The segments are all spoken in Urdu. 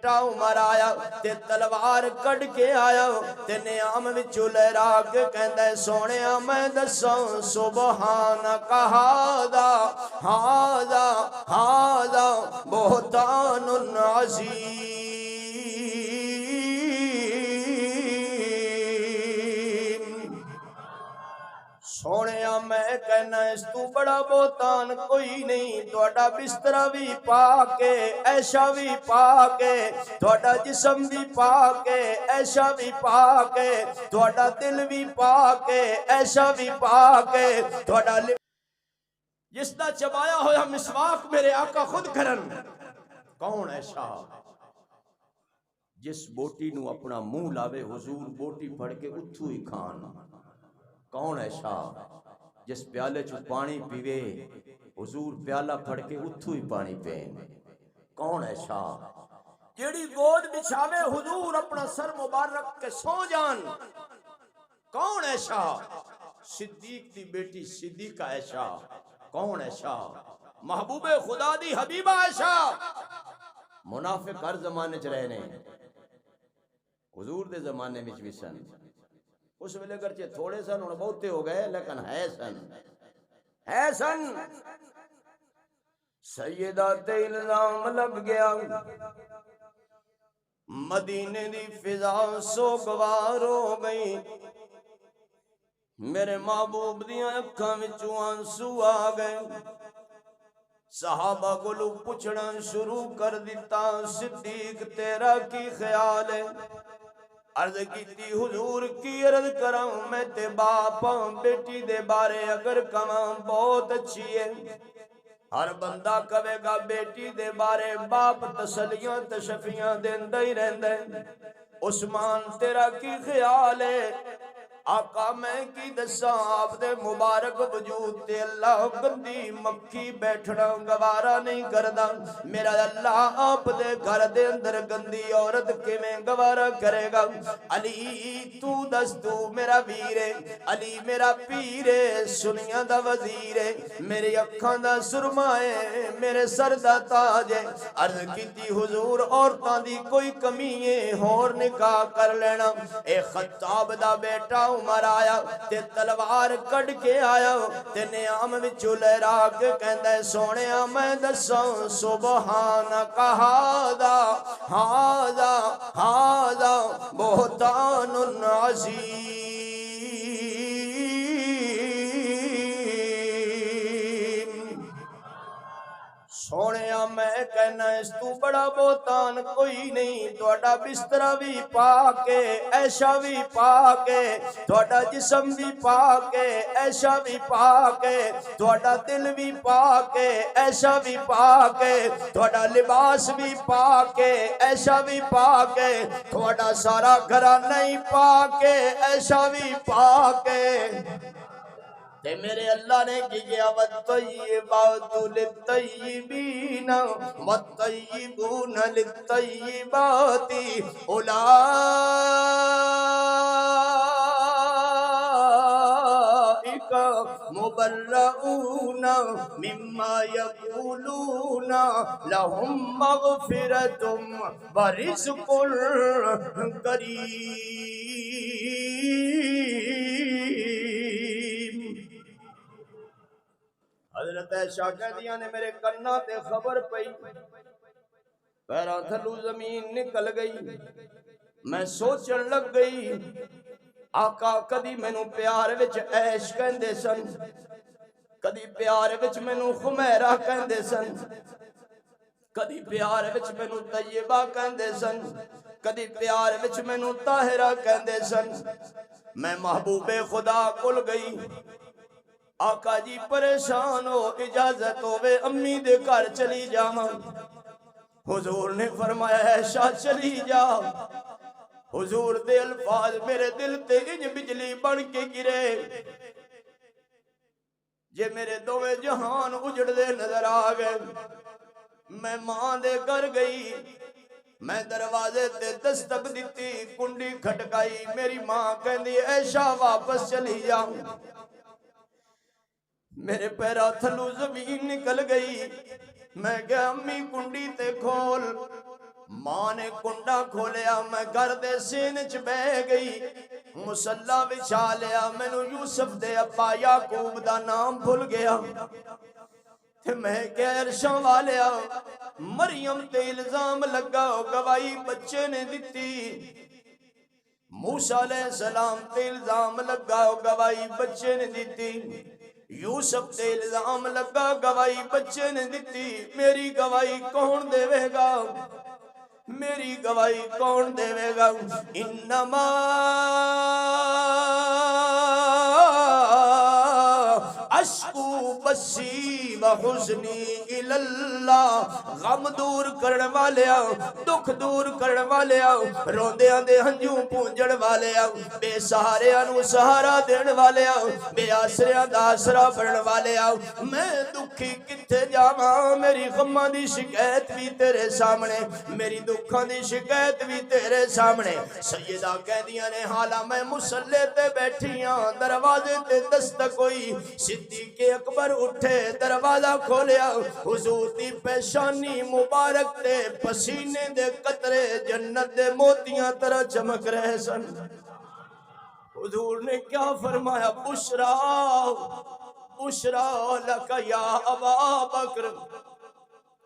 بیٹا عمر آیا تے تلوار کڑ کے آیا تے نیام وچوں لہرا کے کہندا ہے سونیا میں دساں سبحانک ہاذا بہتان عظیم سونیا میں کہنا اس تو بڑا بہتان کوئی نہیں تہاڈا بستر بھی پاک ہے عائشہ بھی پاک ہے تہاڈا جسم بھی پاک ہے عائشہ بھی پاک ہے تہاڈا دل بھی پاک ہے عائشہ بھی پاک ہے تہاڈا جس دا چبایا ہویا مسواک میرے آقا خود کرن کون عائشہ جس بوٹی نو اپنا منہ لاوے حضور بوٹی پھڑ کے اتھو ہی کھان کون عائشہ جس پیالے چو پانی پیوے حضور پیالہ پھڑ کے اتھو ہی پانی پین کون عائشہ جیڑی گود بچھاوے حضور اپنا سر مبارک کے سو جان کون عائشہ صدیق دی بیٹی صدیقہ عائشہ کون عائشہ محبوب خدا دی حبیبہ عائشہ منافق ہر زمانے چ رہنے حضور دے زمانے میں بھی سن اس ویلے گرچہ تھوڑے سن اور بہتے ہو گئے لیکن ہے سن سیدہ تے الزام لگ گیا مدینے دی فضا سوگوار ہو گئی میرے محبوب دیاں اکھاں وچوں آنسو آ گئے صحابہ کو پوچھنا شروع کر دیتا صدیق تیرا کی خیال ہے عرض کیتی حضور کی عرض کراں میں تے باپاں بیٹی دے بارے اگر کماں بہت اچھی ہے ہر بندہ کہے گا بیٹی دے بارے باپ تسلیاں تشفیاں دیندہ ہی رہندے عثمان تیرا کی خیال ہے آقا میں کی دساں آپ دے مبارک وجود تے اللہ گندی مکھی بیٹھنا گوارا نہیں کردا میرا اللہ آپ دے گھر دے اندر گندی عورت کیویں گوارا کرے گا علی تو دس تو میرا ویر ہے علی میرا پیر ہے سنیاں دا وزیر ہے میری اکھاں دا سرما ہے میرے سر دا تاج ہے عرض کیتی حضور عورتاں دی کوئی کمی ہے ہور نکاح کر لینا اے خطاب دا بیٹا عمر آیا تے تلوار کڑ کے آیا تے نیام وچوں لہرا کے کہندا ہے سونیا میں دساں سبحانک ہاذا بہتان عظیم سونیا میں کہنا اس تو بڑا بہتان کوئی نہیں تہاڈا بستر بھی پاک ہے عائشہ بھی پاک ہے تہاڈا جسم بھی پاک ہے عائشہ بھی پاک ہے تہاڈا دل بھی پاک ہے عائشہ بھی پاک ہے تہاڈا لباس بھی پاک ہے عائشہ بھی پاک ہے تہاڈا سارا گھرانہ ہی پاک ہے عائشہ بھی پاک ہے تے میرے اللہ نے کی گیا والطیبات للطیبین والطیبون للطیبات اولئک مبرؤون مما یقولون لهم مغفرۃ ورزق کریم حضرت عائشہ کہدیاں نے میرے کنا تے خبر پئی پیراں تھلوں زمین نکل گئی میں سوچن لگ گئی آقا کدی مینوں پیار وچ عیش کہندے سن کدی پیار وچ مینوں خمیرہ کہندے سن کدی پیار وچ مینوں طیبہ کہندے سن کدی پیار وچ مینوں طاہرہ کہندے سن میں محبوب خدا کول گئی آقا جی پریشان ہو اجازت ہوئے امی دے گھر چلی جاواں حضور نے فرمایا عائشہ چلی جا حضور دے الفاظ میرے دل تے انج بجلی بن کے گرے جے میرے دوے جہان اجڑ دے نظر آ گئے میں ماں دے گھر گئی میں دروازے تے دستک دیتی کنڈی کھٹکائی میری ماں کہندی عائشہ واپس چلی جا میرے پیرا تھلو زمین نکل گئی میں کہا امی کنڈی تے کھول ماں نے کنڈا کھولیا میں گھر دے سین چ بہ گئی مصلا بچھا لیا مینو یوسف دے ابا یعقوب دا نام بھول گیا تے میں غیر شاں والیا مریم تے الزام لگا گواہی بچے نے دتی موسیٰ علیہ السلام تے الزام لگا گواہی بچے نے دتی یوسف تے الزام لگا گواہی بچے نے دتی میری گواہی کون دے گا میری گواہی کون دے گا انما اشکو بسی و حزنی الاللہ غم دور کرن والیا دکھ دور کرن والیا روندیاں دے ہنجوں پونجڑ والیا بے سہاریاں نو سہارا دین والیا بے آسریاں دا آسرا بنن والیا میں دکھی کتے جاواں میری غماں دی شکایت بھی تیرے سامنے میری دکھاں دی شکایت بھی تیرے سامنے سیدہ کہدیاں نے حالا میں مصلے تے بیٹھیاں دروازے تے دستک ہوئی صدیق اکبر اٹھے دروازہ کھولیا حضور دی پیشانی مبارک تے پسینے دے قطرے جنت دے موتیاں طرح چمک رہے سن حضور نے کیا فرمایا بشرا بشرا لکا یا ابا بکر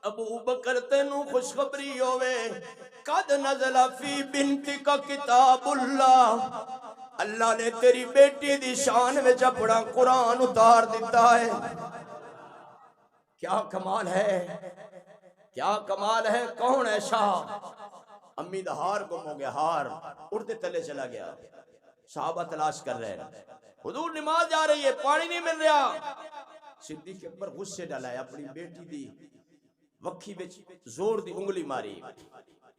ابو بکر تینوں خوشخبری ہوئے قد نزل فی بنتی کا کتاب اللہ اللہ نے تیری بیٹی دی شان میں اپنا قرآن اتار دیتا ہے کیا کمال ہے کیا کمال ہے کون ہے شاہ امی دا ہار گم ہو گیا ہار اڑتے تلے چلا گیا صحابہ تلاش کر رہے ہیں حضور نماز جا رہی ہے پانی نہیں مل رہا صدیق اکبر غصے ڈالا ہے اپنی بیٹی دی وکھی بچ زور دی انگلی ماری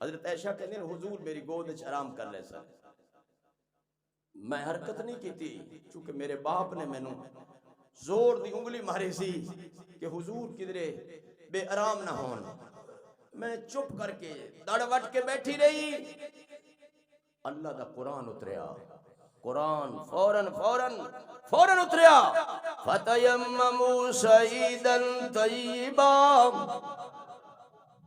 حضرت عائشہ کہتے ہیں حضور میری گود وچ آرام کر لے سن میں حرکت نہیں کی تھی چونکہ میرے باپ نے مینوں زور دی انگلی ماری سی کہ حضور کدھرے بے آرام نہ ہون میں چپ کر کے دڑ وٹ کے بیٹھی رہی اللہ دا قرآن اتریا قرآن فوراً اتریا فتیمموا صعیدا طیبا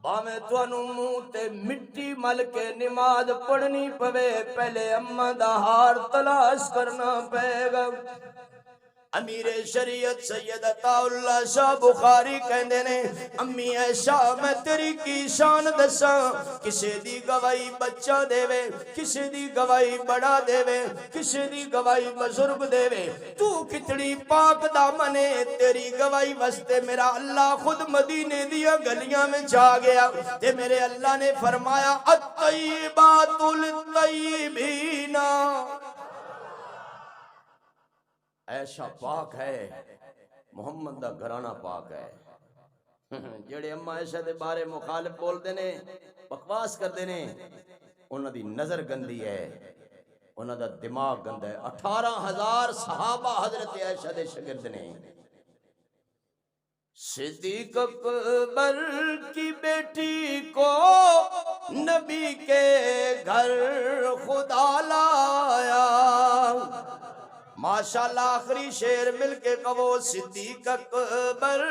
باویں تانوں منہ تے مٹی مل کے نماز پڑھنی پوے پہلے اماں دا ہار تلاش کرنا پے گا امیر شریعت سید عطا اللہ شاہ بخاری کہندے نے امی عائشہ میں تیری کی شان دساں کسے دی گواہی بچہ دے وے کسے دی گواہی بڑا دے وے کسے دی گواہی بزرگ دے وے تو کتنی پاک دامنے تیری گواہی واسطے میرا اللہ خود مدینے دیا گلیاں میں جا گیا تے میرے اللہ نے فرمایا الطیبات للطیبین عائشہ پاک ہے محمد دا گھرانہ پاک ہے جڑے اما عائشہ دے بارے مخالف بول دینے بکواس کر دینے انہاں دی نظر گندی ہے انہاں دا دماغ گندا ہے 18,000 صحابہ حضرت عائشہ دے شاگرد نے صدیق اکبر کی بیٹی کو نبی کے گھر خدا لایا ماشاءاللہ آخری شعر مل کے کہو صدیق اکبر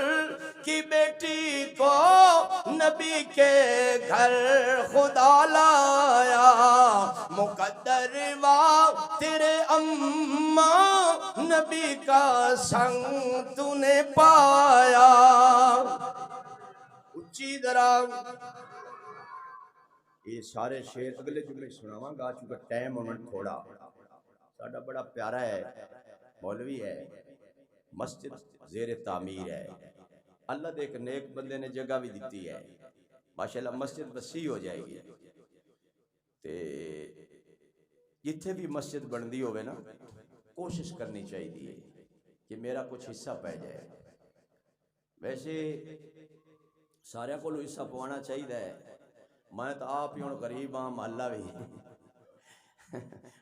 کی بیٹی کو نبی کے گھر خدا لایا مقدر وا تیرے اماں نبی کا سنگ تو نے پایا اچھی درام یہ سارے شعر اگلے جملے سناواں گا چونکہ ٹائم انہوں تھوڑا ساڈا بڑا پیارا ہے مولوی ہے مسجد زیر تعمیر ہے اللہ دے ایک نیک بندے نے جگہ بھی دیتی ہے ماشاءاللہ مسجد وسیع ہو جائے گی تے جتھے بھی مسجد بندی ہوئے نا کوشش کرنی چاہیے کہ میرا کچھ حصہ پہ جائے ویسے سارے کو حصہ پوانا چاہیے میں تو آپ ہی ہوں غریب ہاں محلہ بھی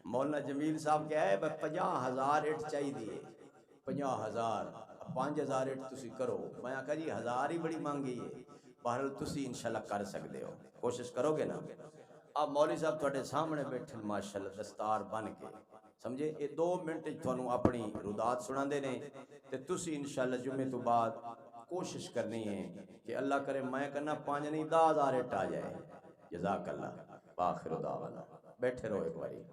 مولانا جمیل صاحب کیا ہے 50,000 اٹھ چاہیے 50,000 5,000 اٹھ تسی کرو میں آکھا جی 1,000 ہی بڑی مانگی ہے بہرحال تسی انشاءاللہ کر سکتے ہو کوشش کرو گے نا اب مولوی صاحب تھوڑے سامنے بیٹھن ماشاءاللہ دستار بن کے سمجھے یہ 2 منٹ تھانوں اپنی رودات سنا دینے تے تسی انشاءاللہ جمعے تو بعد کوشش کرنی ہے کہ اللہ کرے میں کہنا 5 نہیں 10,000 اٹھ آ جائے جزاک اللہ، آخر دعوانا، بیٹھے رہو ایک باری۔